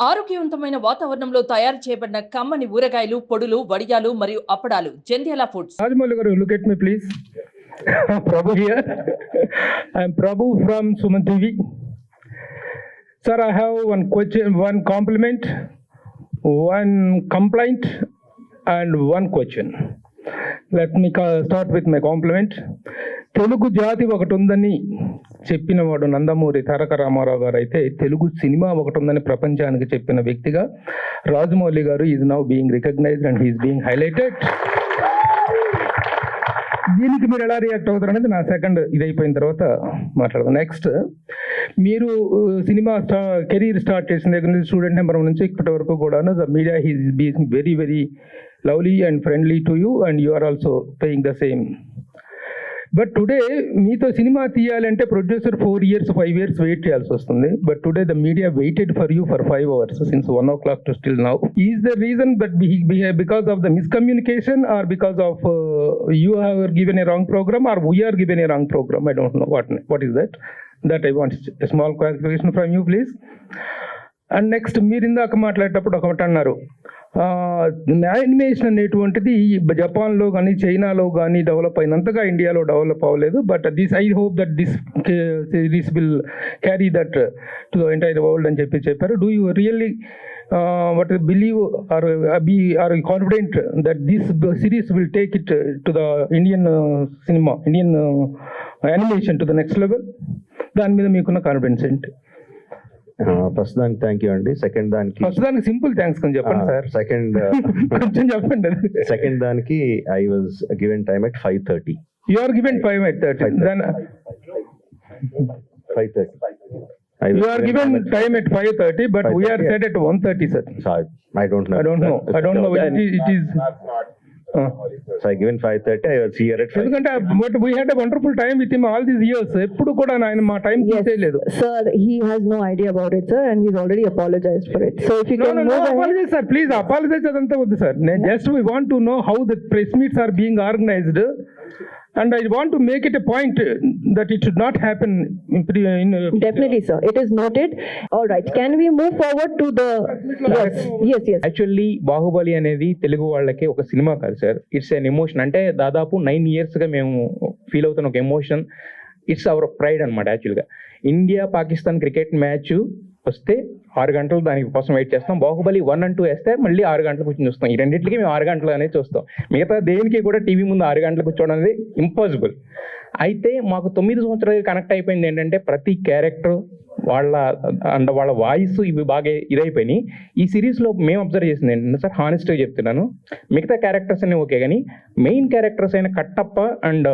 ఆరోగ్యవంతమైన వాతావరణంలో తయారు చేయబడిన కమ్మని ఊరగాయలు, పొడులు, వడియాలు మరియు అప్పడాలు Jandhyala foods. Rajamouli garu, look at me please. Prabhu here. I am Prabhu from SumanTV. Sir, I have one question, one compliment, one complaint, and one question. Let me start with my compliment. Telugu జాతి ఒకటి ఉందని చెప్పినవాడు నందమూరి తారక రామారావు గారు అయితే, Telugu cinema ఒకటి ఉందని ప్రపంచానికి చెప్పిన వ్యక్తిగా రాజమౌళి గారు is now being recognised and he's being highlighted. దీనికి మీరు ఎలా రియాక్ట్ అవుతారు అనేది నా సెకండ్ ఇదైపోయిన తర్వాత మాట్లాడదాం. నెక్స్ట్, మీరు సినిమా కెరీర్ స్టార్ట్ చేసిన దగ్గర నుంచి స్టూడెంట్ నెంబర్ నుంచి ఇప్పటి వరకు కూడా the media he's being very very lovely and friendly to you and you are also paying the same. But today మీతో సినిమా తీయాలంటే ప్రొడ్యూసర్ 4 years 5 years వెయిట్ చేయాల్సి వస్తుంది. But today the media waited for you for 5 hours since 1 o'clock to still now. Is the reason that because of the miscommunication or because of you have given a wrong programme or we are given a wrong programme? I don't know what is that. That I want a small clarification from you please. And next, మీరు ఇందాక మాట్లాడేటప్పుడు ఒకటి అన్నారు, animation అనేటువంటిది జపాన్లో కానీ చైనాలో కానీ డెవలప్ అయినంతగా ఇండియాలో డెవలప్ అవ్వలేదు. But I hope that this will carry that to the entire world అని చెప్పారు. Do you really believe or confident that this series will take it to the Indian cinema, Indian animation to the next level? దాని మీద మీకున్న confidence ఏంటి? First దానికి thank you అండి. Second దానికి simple thanks అని చెప్పండి సార్. సెకండ్ కొంచెం చెప్పండి. సెకండ్ దానికి I was given time at 5:30. You are given 5:30. Then 5:30. You are given time at 5:30, but we are set at 1:30, sir. So I don't know. I don't know. It is. So I given 5:30. I was here at 5. ఎందుకంటే but we had a wonderful time with him all these years. ఎప్పుడు కూడా ఆయన మా time తీసేయలేదు. Sir, he has no idea about it, sir, and he's already apologized for it. So if you can no apologize, sir. Please apologize అదంతా వద్దు sir. Just we want to know how the press meets are being organized. And I want to make it a point that it should not happen in Definitely, sir. It is noted. All right. Can we move forward to the... Yes. Actually Baahubali అనేది తెలుగు వాళ్ళకి ఒక cinema కాదు sir. It's an emotion. అంటే దాదాపు 9 yearsగా మేము feel అవుతున్న ఒక emotion. It's our pride అనమాట. యాక్చువల్గా ఇండియా పాకిస్తాన్ క్రికెట్ మ్యాచ్ వస్తే 6 గంటలు దానికి కోసం వెయిట్ చేస్తాం. బాహుబలి 1 and 2 వేస్తే మళ్ళీ 6 గంటలు కూర్చొని చూస్తాం. ఈ రెండింటికి మేము 6 గంటలు అనేది చూస్తాం. మిగతా దేనికి కూడా టీవీ ముందు 6 గంటలు కూర్చోవడం అనేది ఇంపాసిబుల్. అయితే మాకు 9 సంవత్సరాలు కనెక్ట్ అయిపోయింది ఏంటంటే ప్రతి క్యారెక్టర్ వాళ్ళ వాయిస్ ఇవి బాగా ఇదైపోయినాయి. ఈ సిరీస్లో మేము అబ్జర్వ్ చేసింది ఏంటంటే సార్, హానెస్ట్గా చెప్తున్నాను, మిగతా క్యారెక్టర్స్ అన్నీ ఓకే, కానీ మెయిన్ క్యారెక్టర్స్ అయిన కట్టప్ప అండ్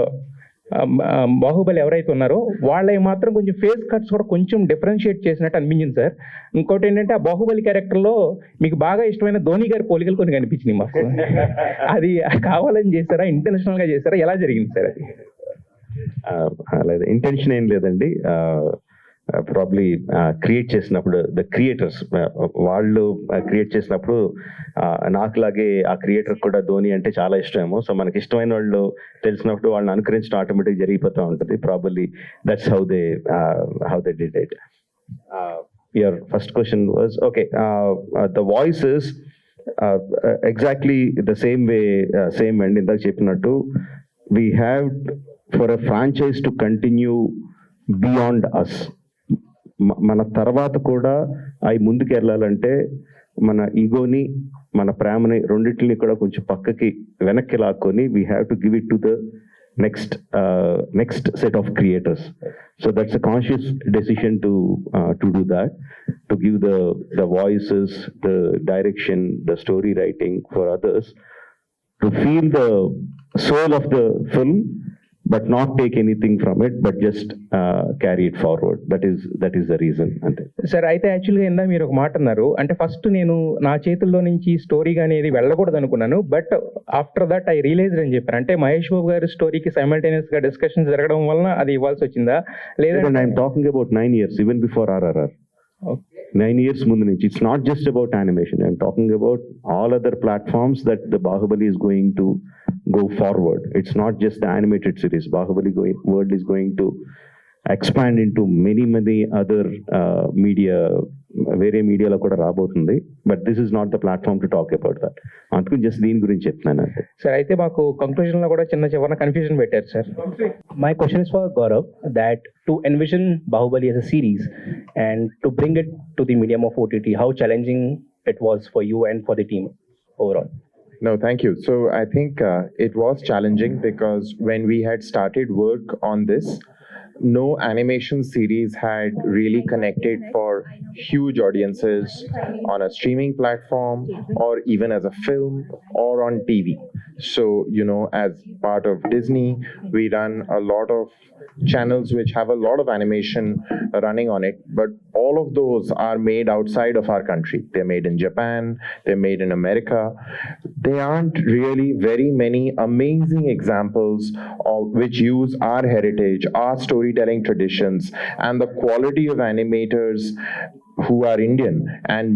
బాహుబలి ఎవరైతే ఉన్నారో వాళ్ళవి మాత్రం కొంచెం ఫేస్ కట్స్ కూడా కొంచెం డిఫరెన్షియేట్ చేసినట్టు అనిపించింది సార్. ఇంకోటి ఏంటంటే ఆ బాహుబలి క్యారెక్టర్లో మీకు బాగా ఇష్టమైన ధోని గారి పోలికలు కొన్ని కనిపించినాయి మాకు. అది కావాలని చేశారా, ఇంటెన్షనల్గా చేశారా, ఎలా జరిగింది సార్ అది? లేదు, ఇంటెన్షన్ ఏం లేదండి. ప్రాబ్లీ క్రియేట్ చేసినప్పుడు ద క్రియేటర్స్ వాళ్ళు క్రియేట్ చేసినప్పుడు నాకులాగే ఆ క్రియేటర్ కూడా ధోని అంటే చాలా ఇష్టమేమో. సో మనకి ఇష్టమైన వాళ్ళు తెలిసినప్పుడు వాళ్ళని అనుకరించడం ఆటోమేటిక్ జరిగిపోతూ ఉంటుంది. Probably that's how they did it. Your first question was okay, the voices exactly the same way, same and ఇందాక చెప్పినట్టు we have for a franchise to continue beyond us. మన తర్వాత కూడా అవి ముందుకు వెళ్ళాలంటే మన ఈగోని, మన ప్రేమని రెండింటిని కూడా కొంచెం పక్కకి వెనక్కి లాక్కొని we have to give it to the next set of creators. So that's a conscious decision to do that, to give the voices, the direction, the story writing for others, to feel the soul of the film but not take anything from it, but just carry it forward. That is the reason. Sir, అయితే యాక్చువల్గా ఇందా మీరు ఒక మాట అన్నారు, అంటే first నేను నా చేతుల్లో నుంచి స్టోరీ అనేది వెళ్ళకూడదు అనుకున్నాను. But after that I realised అని చెప్పారు. అంటే మహేష్ బాబు గారి స్టోరీకి సైమల్టేనియస్గా డిస్కషన్ జరగడం వలన అది ఇవ్వాల్సి వచ్చిందా లేదా? I'm talking about 9 years, even before RRR. 9 years ముందు నుంచి. It's not just about animation. I'm talking about all other platforms that the Baahubali is going to go forward. It's not just the animated series. Baahubali world is going to expand into many other media వేరే మీడియాలో కూడా రాబోతుంది. But this is not the platform to talk about that. అందుకు just దీని గురించి చెప్తున్నాను అంతే. Sir అయితే మాకు కంక్లూజన్ లో కూడా చిన్న కన్ఫ్యూజన్ పెట్టారు sir. My question is for Gaurav, that to envision Bahubali as a series and to bring it to the medium of OTT, how challenging it was for you and for the team overall? No, thank you. So I think it was challenging because when we had started work on this, no animation series had really connected for huge audiences on a streaming platform or even as a film or on TV. So, you know, as part of Disney, we run a lot of channels which have a lot of animation running on it, but all of those are made outside of our country. They're made in Japan, they're made in America. They aren't really very many amazing examples of which use our heritage, our storytelling traditions, and the quality of animators who are Indian and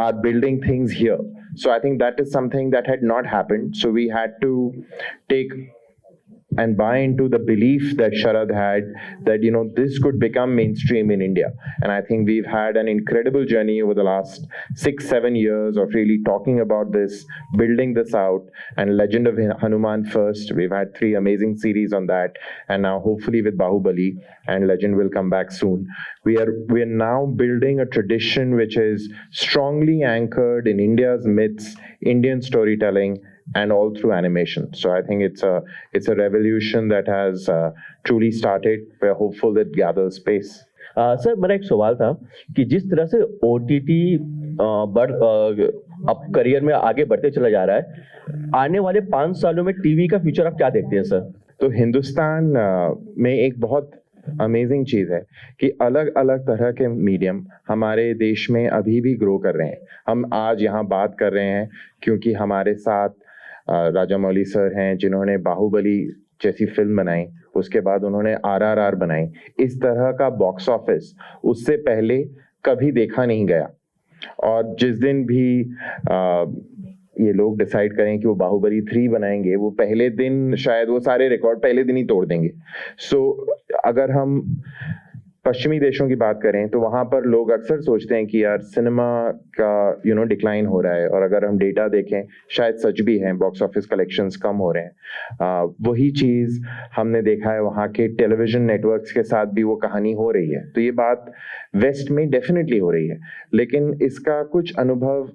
are building things here. So I think that is something that had not happened. So we had to take and buy into the belief that Sharad had that, you know, this could become mainstream in India. And I think we've had an incredible journey over the last 6-7 years of really talking about this, building this out, and Legend of Hanuman first. We've had 3 amazing series on that. And now hopefully with Baahubali, and Legend will come back soon. We are now building a tradition which is strongly anchored in India's myths, Indian storytelling, and all through animation. So I think it's a revolution that has truly started. We're hopeful that gathers pace. Sir मेरा एक सवाल था कि जिस तरह से OTT अब career में आगे बढ़ते चला जा रहा है, आने वाले 5 सालों में टीवी का फ्यूचर आप क्या देखते हैं सर? तो हिंदुस्तान में एक बहुत अमेजिंग चीज़ है कि अलग अलग तरह के मीडियम हमारे देश में अभी भी ग्रो कर रहे हैं. हम आज यहाँ बात कर रहे हैं क्योंकि हमारे साथ राजामौली सर हैं जिन्होंने बाहुबली जैसी फिल्म बनाई, उसके बाद उन्होंने RRR बनाई. इस तरह का बॉक्स ऑफिस उससे पहले कभी देखा नहीं गया. और जिस दिन भी ये लोग डिसाइड करें कि वो बाहुबली 3 बनाएंगे, वो पहले दिन शायद वो सारे रिकॉर्ड पहले दिन ही तोड़ देंगे. सो अगर हम पश्चिमी देशों की बात करें तो वहाँ पर लोग अक्सर सोचते हैं कि यार सिनेमा का डिक्लाइन हो रहा है, और अगर हम डेटा देखें शायद सच भी है, बॉक्स ऑफिस कलेक्शंस कम हो रहे हैं. वही चीज़ हमने देखा है वहाँ के टेलीविजन नेटवर्क्स के साथ भी वो कहानी हो रही है. तो ये बात वेस्ट में डेफिनेटली हो रही है, लेकिन इसका कुछ अनुभव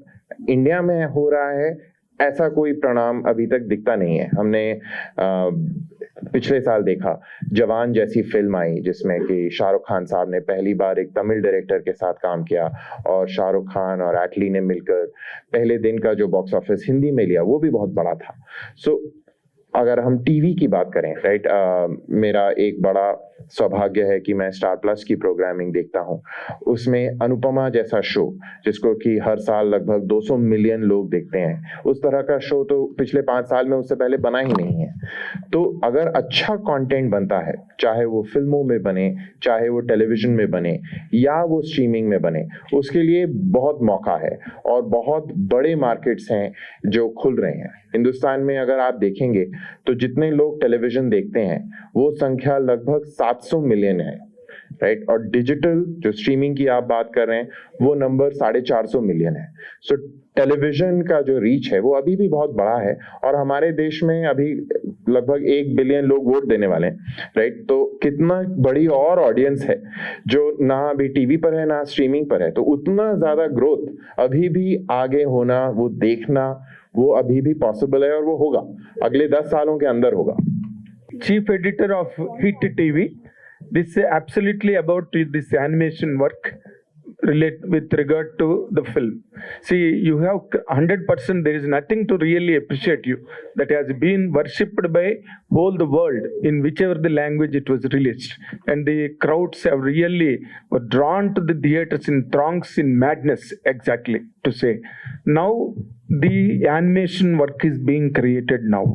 इंडिया में हो रहा है ऐसा कोई परिणाम अभी तक दिखता नहीं है. हमने पिछले साल देखा जवान जैसी फिल्म आई जिसमें कि शाहरुख खान साहब ने पहली बार एक तमिल डायरेक्टर के साथ काम किया, और शाहरुख खान और एटली ने मिलकर पहले दिन का जो बॉक्स ऑफिस हिंदी में लिया वो भी बहुत बड़ा था. सो अगर हम टीवी की बात करें, राइट, मेरा एक बड़ा सौभाग्य है कि मैं स्टार प्लस की प्रोग्रामिंग देखता हूँ. उसमें अनुपमा जैसा शो जिसको कि हर साल लगभग 200 मिलियन लोग देखते हैं, उस तरह का शो तो पिछले 5 साल में उससे पहले बना ही नहीं है. तो अगर अच्छा कंटेंट बनता है, चाहे वो फिल्मों में बने, चाहे वो टेलीविजन में बने या वो स्ट्रीमिंग में बने, उसके लिए बहुत मौका है और बहुत बड़े मार्केट्स हैं जो खुल रहे हैं. हिंदुस्तान में अगर आप देखेंगे तो जितने लोग टेलीविजन देखते हैं वो संख्या लगभग 700 मिलियन है, राइट, और डिजिटल जो स्ट्रीमिंग की आप बात कर रहे हैं वो नंबर 450 मिलियन है. सो टेलीविजन का जो रीच है वो अभी भी बहुत बड़ा है, और हमारे देश में अभी लगभग 1 बिलियन लोग वोट देने वाले हैं, राइट. तो कितना बड़ी और ऑडियंस है जो ना अभी टीवी पर है ना स्ट्रीमिंग पर है. तो उतना ज्यादा ग्रोथ अभी भी आगे होना, वो देखना, वो अभी भी पॉसिबल है, और वो होगा अगले 10 सालों के अंदर होगा. Chief editor of Hit TV, this is absolutely about this animation work with regard to the film. See, you have 100%, there is nothing to really appreciate you that has been worshipped by whole the world in whichever the language it was released, and the crowds have really were drawn to the theaters in throngs, in madness, exactly to say. Now the animation work is being created now,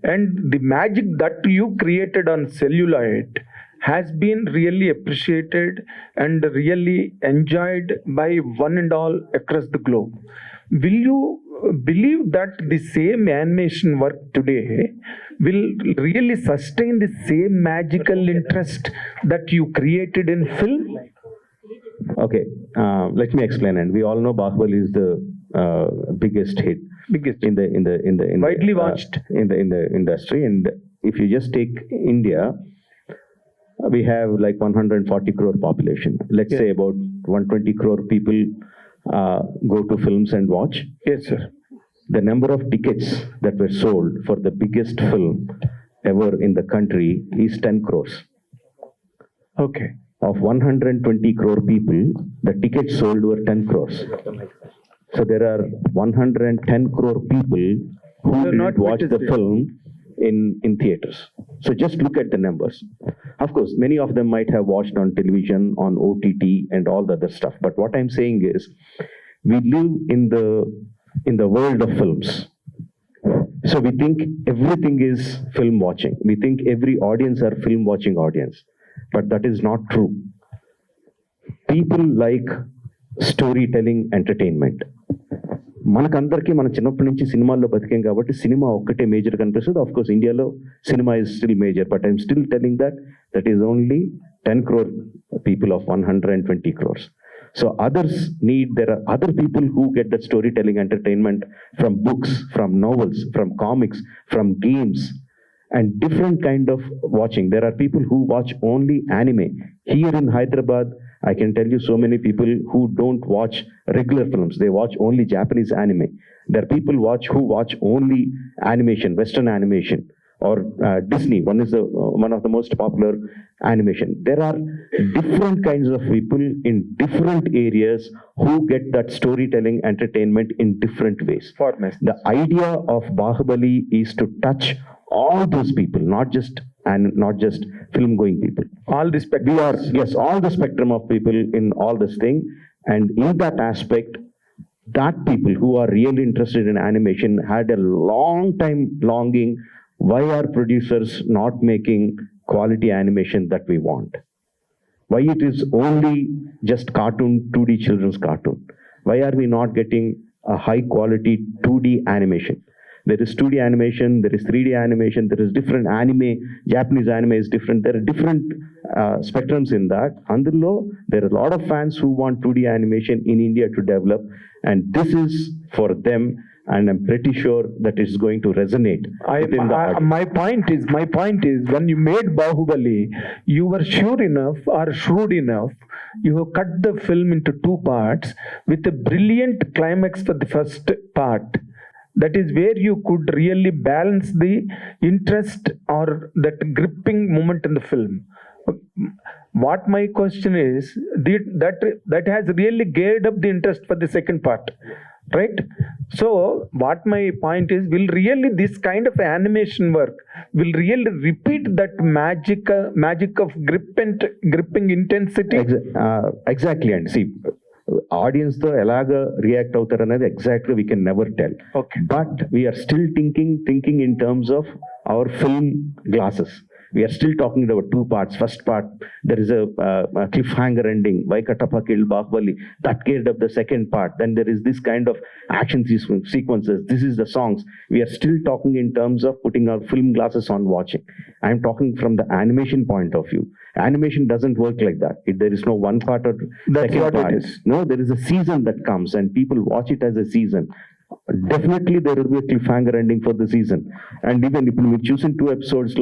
and the magic that you created on celluloid has been really appreciated and really enjoyed by one and all across the globe. Will you believe that the same animation work today will really sustain the same magical interest that you created in film? Okay, let me explain. And we all know Baahubali is the biggest hit in the Widely watched. in the industry. And if you just take India, we have like 140 crore population. Let's say about 120 crore people go to films and watch. Yes, sir. The number of tickets that were sold for the biggest film ever in the country is 10 crores. Okay. Of 120 crore people, the tickets sold were 10 crores. So there are 110 crore people who did not watch the film in theaters. So just look at the numbers. Of course, many of them might have watched on television, on OTT, and all the other stuff. But what I'm saying is, we live in the world of films. So we think everything is film watching. We think every audience are film watching audience. But that is not true. People like storytelling entertainment. మనకందరికీ మన చిన్నప్పటి నుంచి సినిమాల్లో బతికాం కాబట్టి cinema ఒక్కటే major కనిపిస్తుంది. Of course ఇండియాలో cinema is still major, but I'm still telling that is only 10 crore people of 120 crores. So there are other people who get that storytelling entertainment from books, from novels, from comics, from games, and different kind of watching. There are people who watch only anime. Here in Hyderabad, I can tell you so many people who don't watch regular films. They watch only Japanese anime. There are people who watch only animation, Western animation, or Disney. One of the most popular animation. There are different kinds of people in different areas who get that storytelling entertainment in different ways. The idea of Baahubali is to touch all those people, not just film going people. All the spectrum. All the spectrum of people in all this thing. And in that aspect, that people who are really interested in animation had a long time longing, why are producers not making quality animation that we want? Why it is only just cartoon, 2D children's cartoon? Why are we not getting a high quality 2D animation? There is 2D animation, there is 3D animation, there is different anime. Japanese anime is different. There are different spectrums in that. Andurlo, there are a lot of fans who want 2D animation in India to develop, and this is for them, and I'm pretty sure that it's going to resonate. My point is, when you made Baahubali, you were sure enough or shrewd enough, you have cut the film into 2 parts with a brilliant climax for the first part. That is where you could really balance the interest or that gripping moment in the film. What my question is, that has really geared up the interest for the second part, right? So what my point is, will really this kind of animation work will really repeat that magic of gripping intensity? Exactly. And see, audience తో ఎలాగ react అవుతారు అనేది exact గా we can never tell. But we are still thinking in terms of our film glasses. We are still talking about 2 parts. First part, there is a cliffhanger ending. Why Katappa killed Baahubali? That geared up the second part. Then there is this kind of action sequences. This is the songs. We are still talking in terms of putting our film glasses on watching. I am talking from the animation point of view. Animation doesn't work like that. There is no one part or second part. No, there is a season that comes and people watch it as a season. Definitely there will be a cliffhanger ending for the season. And even if we choose in 2 episodes,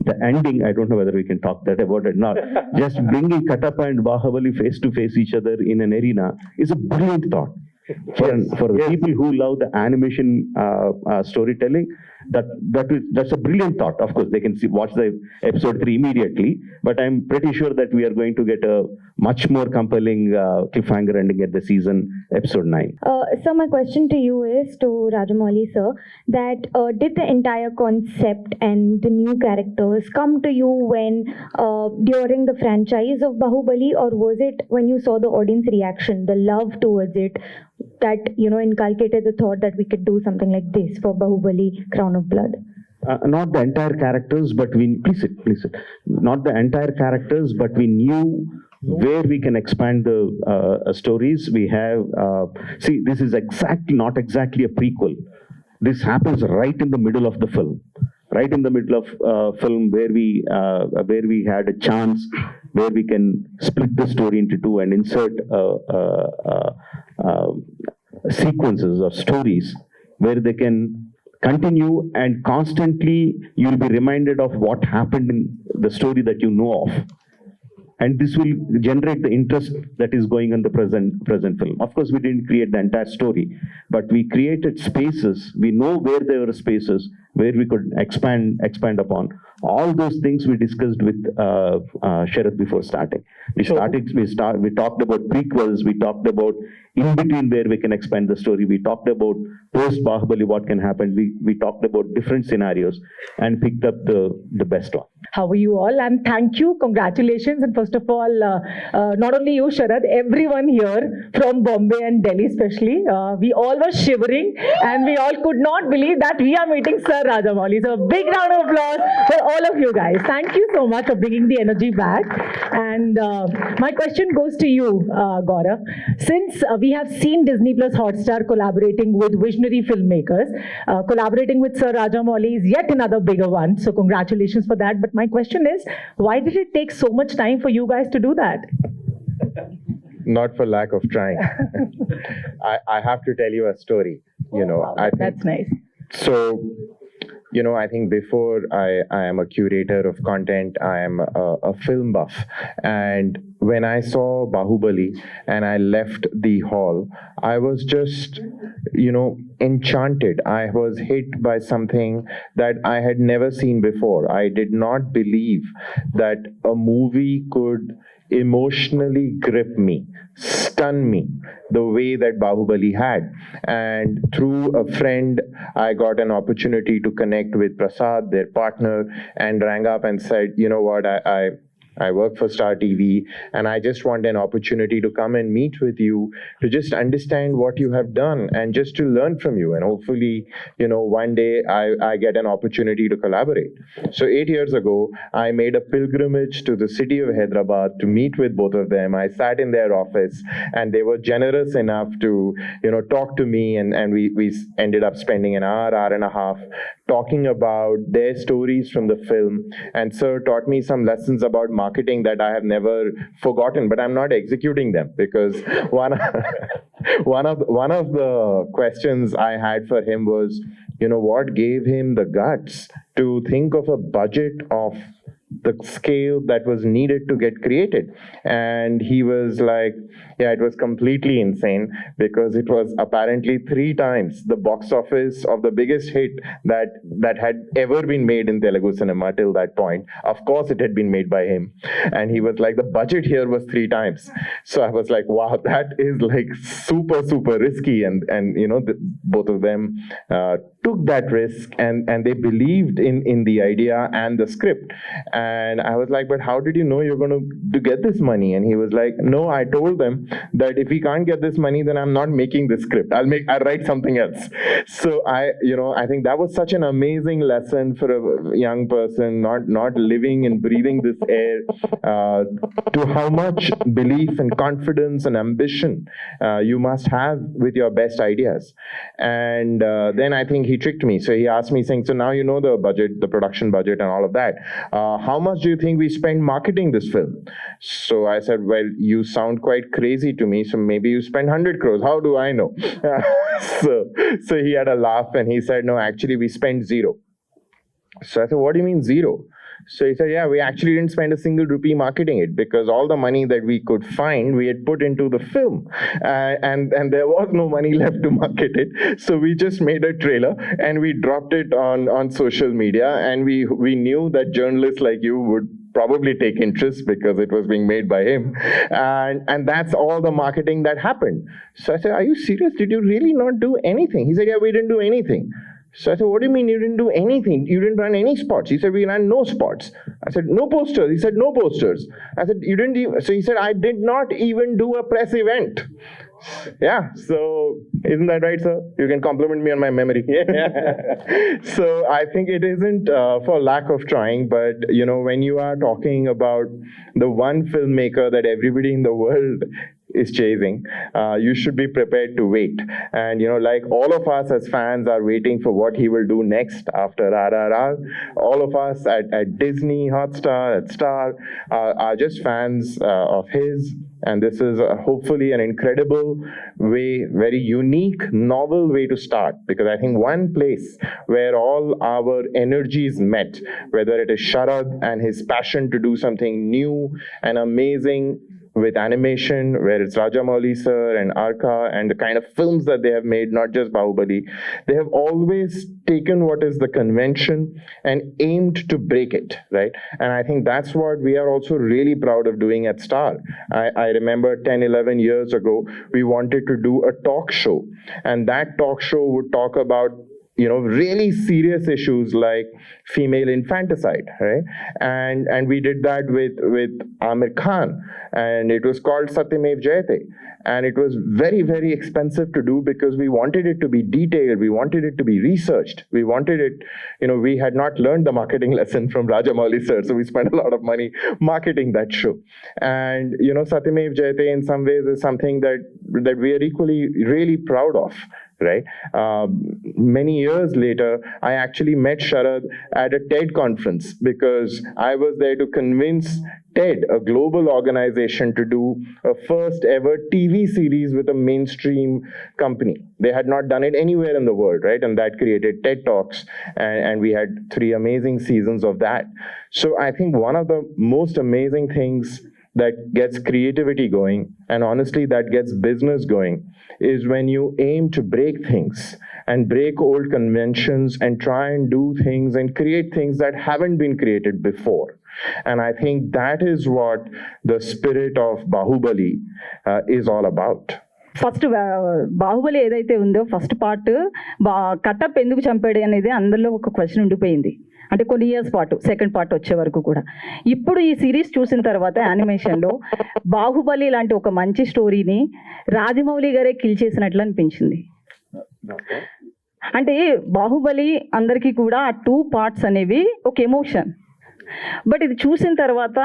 the ending, I don't know whether we can talk that about it now. Just bringing Katappa and Baahubali face to face each other in an arena is a brilliant thought. For the people who love the animation storytelling, that's a brilliant thought. Of course, they can watch the episode 3 immediately, but I'm pretty sure that we are going to get a much more compelling cliffhanger ending at the season episode 9. So my question to you is, to Rajamouli sir, that did the entire concept and the new characters come to you when during the franchise of Baahubali, or was it when you saw the audience reaction, the love towards it, that inculcated the thought that we could do something like this for Baahubali Crown of Blood? Not the entire characters, but please sit. Not the entire characters, but we knew where we can expand the stories. We have this is not exactly a prequel. This happens right in the middle of the film. Right in the middle of film, where we had a chance where we can split the story into two and insert sequences of stories where they can continue, and constantly you'll be reminded of what happened in the story that you know of. And this will generate the interest that is going on the present film. Of course, we didn't create the entire story, but we created spaces. We know where there were spaces where we could expand upon. All those things we discussed with Sharath before starting. We talked about prequels. We talked about in between where we can expand the story. We talked about post Baahubali, what can happen. We talked about different scenarios and picked up the best one. How are you all? And thank you, congratulations. And first of all, not only you, Sharad, everyone here from Bombay and Delhi especially, we all were shivering and we all could not believe that we are meeting Sir Rajamouli. So a big round of applause for all of you guys. Thank you so much for bringing the energy back. And my question goes to you, Gaurav. Since we have seen Disney Plus Hotstar collaborating with visionary filmmakers, collaborating with Sir Rajamouli is yet another bigger one. So congratulations for that. But my question is, why did it take so much time for you guys to do that? Not for lack of trying. I have to tell you a story. You know, Wow, I think, that's nice. so. You know, I think before I am a curator of content, I am a film buff. And when I saw Baahubali and I left the hall, I was just, you know, enchanted. I was hit by something that I had never seen before. I did not believe that a movie could emotionally grip me, stun me, the way that Baahubali had. And through a friend, I got an opportunity to connect with Prasad, their partner, and rang up and said, you know what, I work for Star TV, and I just want an opportunity to come and meet with you to just understand what you have done and just to learn from you. And hopefully, you know, one day I get an opportunity to collaborate. So 8 years ago, I made a pilgrimage to the city of Hyderabad to meet with both of them. I sat in their office and they were generous enough to, you know, talk to me, and we ended up spending an hour and a half talking about their stories from the film. And Sir taught me some lessons about marketing that I have never forgotten, but I'm not executing them, because one of the questions I had for him was, you know, what gave him the guts to think of a budget of the scale that was needed to get created. And he was like, yeah, it was completely insane, because it was apparently 3 times the box office of the biggest hit that had ever been made in Telugu cinema till that point. Of course, it had been made by him. And he was like, the budget here was 3 times. So I was like, wow, that is like super, super risky. And you know, both of them took that risk, and they believed in the idea and the script. And I was like, but how did you know you're going to get this money? And he was like, no, I told them that if we can't get this money, then I'm not making this script. I'll write something else. So I think that was such an amazing lesson for a young person, not living and breathing this air, to how much belief and confidence and ambition you must have with your best ideas. And then I think he tricked me. So he asked me, saying, so now you know the budget, the production budget and all of that. How much do you think we spend marketing this film? So I said, well, you sound quite crazy to me, so maybe you spend 100 crores. How do I know? So he had a laugh and he said, no, actually we spent 0. So I said, what do you mean 0? So he said, yeah, we actually didn't spend a single rupee marketing it, because all the money that we could find, we had put into the film. And there was no money left to market it. So we just made a trailer and we dropped it on social media. And we knew that journalists like you would probably take interest, because it was being made by him. And that's all the marketing that happened. So I said, are you serious? Did you really not do anything? He said, yeah, we didn't do anything. So I said, what do you mean you didn't do anything? You didn't run any spots? He said, we ran no spots. I said, no posters. He said, no posters. I said, you didn't even... So he said, I did not even do a press event. Yeah, so isn't that right, sir? You can compliment me on my memory. So I think it isn't for lack of trying, but you know, when you are talking about the one filmmaker that everybody in the world is chasing, you should be prepared to wait. And, like all of us as fans are waiting for what he will do next after RRR. All of us at Disney, Hotstar, at Star are just fans of his. And this is hopefully an incredible way, very unique, novel way to start. Because I think one place where all our energies met, whether it is Sharad and his passion to do something new and amazing with animation, where it's Rajamouli sir and Arka and the kind of films that they have made, not just Baahubali, they have always taken what is the convention and aimed to break it, right? And I think that's what we are also really proud of doing at Star. I remember 10, 11 years ago, we wanted to do a talk show, and that talk show would talk about really serious issues like female infanticide, right? And we did that with Amir Khan, and it was called Satyamev Jayate. And it was very, very expensive to do because we wanted it to be detailed, we wanted it to be researched, we wanted it, we had not learned the marketing lesson from Rajamouli sir, so we spent a lot of money marketing that show. And, Satyamev Jayate in some ways is something that we are equally really proud of. Right. Many years later, I actually met Sharad at a TED conference because I was there to convince TED, a global organization, to do a first ever TV series with a mainstream company. They had not done it anywhere in the world, right? And that created TED Talks, and we had 3 amazing seasons of that. So I think one of the most amazing things that gets creativity going, and honestly that gets business going, is when you aim to break things and break old conventions and try and do things and create things that haven't been created before. And I think that is what the spirit of Baahubali is all about. First Baahubali ఏదైతే ఉందో first part కట్టప్ ఎందుకు చంపాడు అనేది అందరిలో ఒక question ఉండిపోయింది. అంటే కొన్ని ఇయర్స్ పాటు సెకండ్ పార్ట్ వచ్చే వరకు కూడా. ఇప్పుడు ఈ సిరీస్ చూసిన తర్వాత యానిమేషన్లో బాహుబలి లాంటి ఒక మంచి స్టోరీని రాజమౌళి గారే కిల్ చేసినట్లు అనిపించింది. అంటే బాహుబలి అందరికీ కూడా ఆ 2 పార్ట్స్ అనేవి ఒక ఎమోషన్. బట్ ఇది చూసిన తర్వాత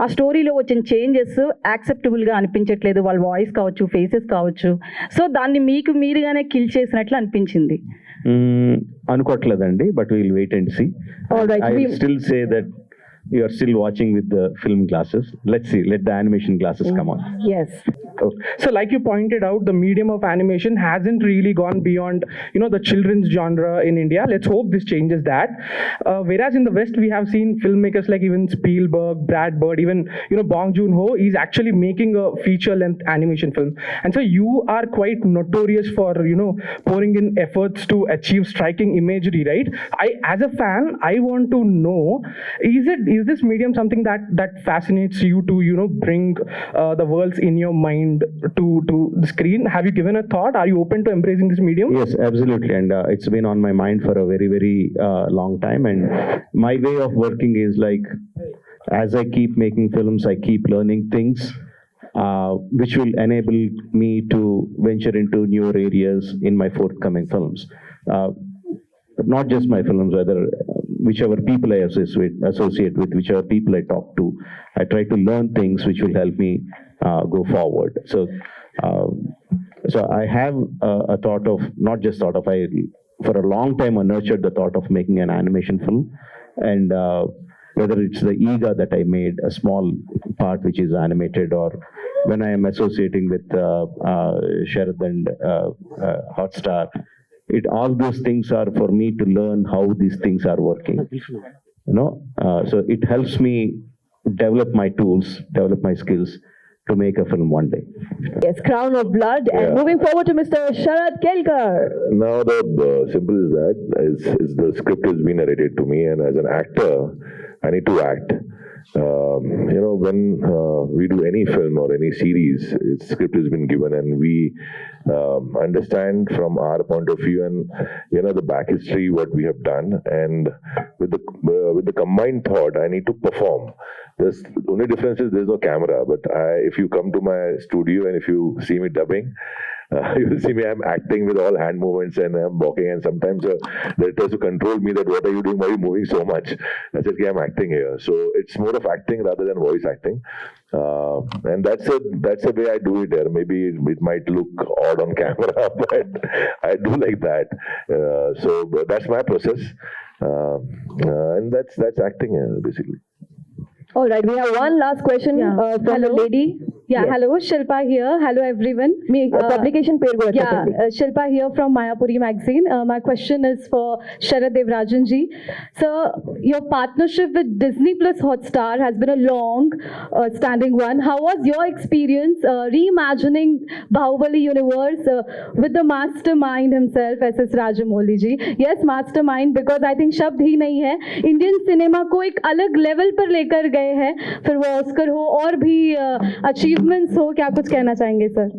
ఆ స్టోరీలో వచ్చిన చేంజెస్ యాక్సెప్టబుల్గా అనిపించట్లేదు. వాళ్ళ వాయిస్ కావచ్చు, ఫేసెస్ కావచ్చు. సో దాన్ని మీకు మీరుగానే కిల్ చేసినట్లు అనిపించింది. అనుకోవట్లేదండి, but will wait and see. I will still say that you are still watching with the film glasses. Let's see, let the animation glasses come on. Yes. So like you pointed out, the medium of animation hasn't really gone beyond, the children's genre in India. Let's hope this changes that. Whereas in the West, we have seen filmmakers like even Spielberg, Brad Bird, even, Bong Joon-ho is actually making a feature-length animation film. And so you are quite notorious for, pouring in efforts to achieve striking imagery, right? As a fan, I want to know, is this medium something that fascinates you to, bring the worlds in your mind to the screen? Have you given a thought? Are you open to embracing this medium? Yes, absolutely. And it's been on my mind for a very, very long time. And my way of working is like, as I keep making films, I keep learning things which will enable me to venture into newer areas in my forthcoming films. Not just my films, rather whichever people I associate with, whichever people I talk to, I try to learn things which will help me go forward. So I have a thought of, not just thought of, for a long time I nurtured the thought of making an animation film. And whether it's the Ega that I made, a small part which is animated, or when I am associating with Sharad and Hotstar, all those things are for me to learn how these things are working. So it helps me develop my tools, develop my skills to make a film one day. Yes, Crown of Blood. And moving forward to Mr. Sharad Kelkar. Now the simple is that is the script has been narrated to me, and as an actor, I need to act. When we do any film or any series, script has been given, and we understand from our point of view and the back history what we have done, and with the combined thought, I need to perform. The only difference is there's no camera, but if you come to my studio and if you see me dubbing, You see me, I'm acting with all hand movements and I'm walking, and sometimes they try to control me that what are you doing? Why are you moving so much? I said, okay, I'm acting here. So it's more of acting rather than voice acting. And that's the way I do it there. Maybe it might look odd on camera, but I do like that. So that's my process. And that's acting basically. All right, we have one last question from the lady. Yeah, Yes. hello, Shilpa here. Hello, everyone. Publication pair go Yeah, Shilpa here from Mayapuri magazine. My question is for Sharad Devarajan ji. So, your partnership with Disney Plus Hotstar has been a long standing one. How was your experience reimagining Baahubali universe with the mastermind himself, S.S. Rajamouli ji? Yes, mastermind, because I think शब्द ही नहीं है. Indian cinema को एक अलग level पर लेकर गए हैं. फिर वो ऑस्कर हो और भी achievements हो, क्या कुछ कहना चाहेंगे sir?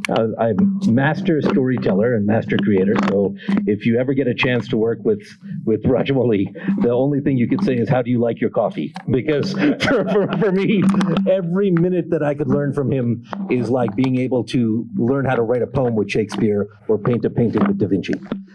I'm master storyteller and master creator. So if you ever get a chance to work with Rajamouli, the only thing you could say is, how do you like your coffee? Because for me, every minute that I could learn from him is like being able to learn how to write a poem with Shakespeare or paint a painting with Da Vinci.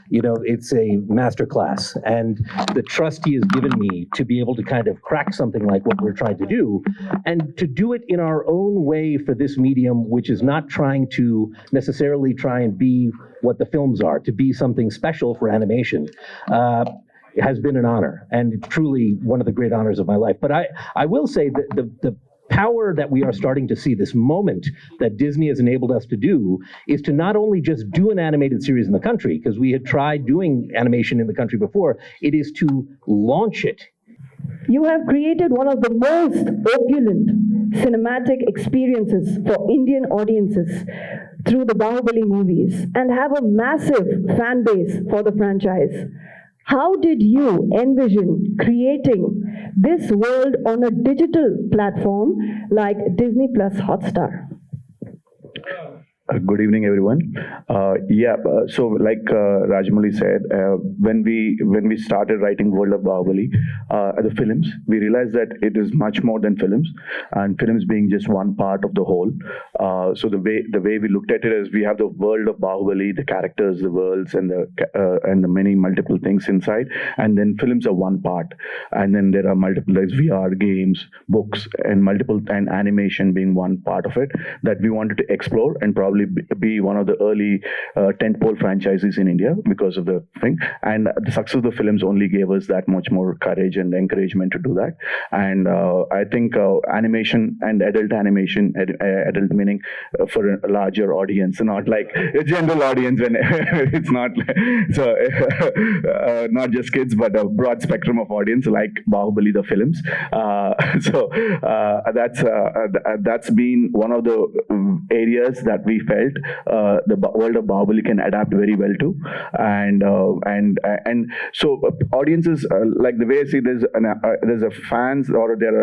You know, it's a master class. And the trust he has given me to be able to kind of crack something like what we're trying to do, and to do it in our own way for this medium, which is not trying to necessarily try and be what the films are, to be something special for animation, has been an honor, and truly one of the great honors of my life. But I will say that the power that we are starting to see, this moment that Disney has enabled us to do, is to not only just do an animated series in the country, because we had tried doing animation in the country before, it is to launch it. You have created one of the most opulent cinematic experiences for Indian audiences through the Baahubali movies and have a massive fan base for the franchise. How did you envision creating this world on a digital platform like Disney Plus Hotstar? Good evening, everyone. So like Rajamouli said, when we started writing World of Baahubali, the films, we realized that it is much more than films, and films being just one part of the whole. So the way we looked at it is, we have the world of Baahubali, the characters, the worlds, and the many multiple things inside, and then films are one part, and then there are multiple, like VR games, books, and animation being one part of it that we wanted to explore and probably be one of the early tentpole franchises in India because of the thing. And the success of the films only gave us that much more courage and encouragement to do that. And I think animation and adult animation, adult meaning for a larger audience, not like a general audience, when it's not so not just kids, but a broad spectrum of audience like Baahubali the films. That's been one of the areas that we felt the world of Baahubali can adapt very well to, and so audiences, like the way I see, there's a fans, or there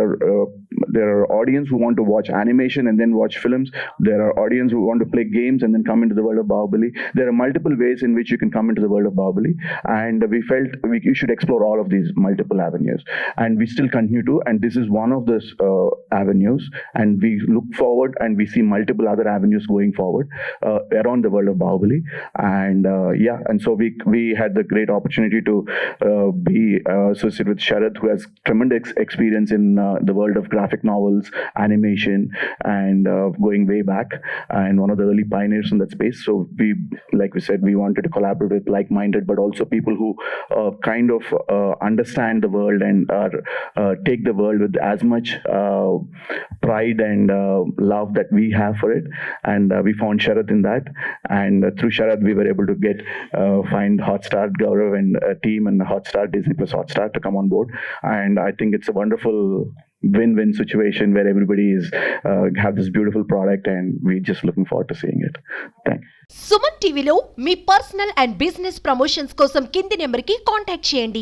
are audience who want to watch animation and then watch films. There are audience who want to play games and then come into the world of Baahubali. There are multiple ways in which you can come into the world of Baahubali, and we felt you should explore all of these multiple avenues, and we still continue to, and this is one of those avenues, and we look forward and we see multiple other avenues going forward around the world of Baahubali. And so we had the great opportunity to be associated with Sharad, who has tremendous experience in the world of graphic novels, animation, and going way back, and one of the early pioneers in that space. So like we said, we wanted to collaborate with like-minded, but also people who kind of understand the world and take the world with as much pride and love that we have for it. And we found Sharad in that, and through Sharad we were able to find Hotstar, Gaurav, and team, and Hotstar, Disney Plus Hotstar, to come on board. And I think it's a wonderful win-win situation where everybody have this beautiful product, and we're just looking forward to seeing it. Thanks. Suman టీవీలో మీ personal and business promotions కోసం కింది నెంబర్కి contact చేయండి.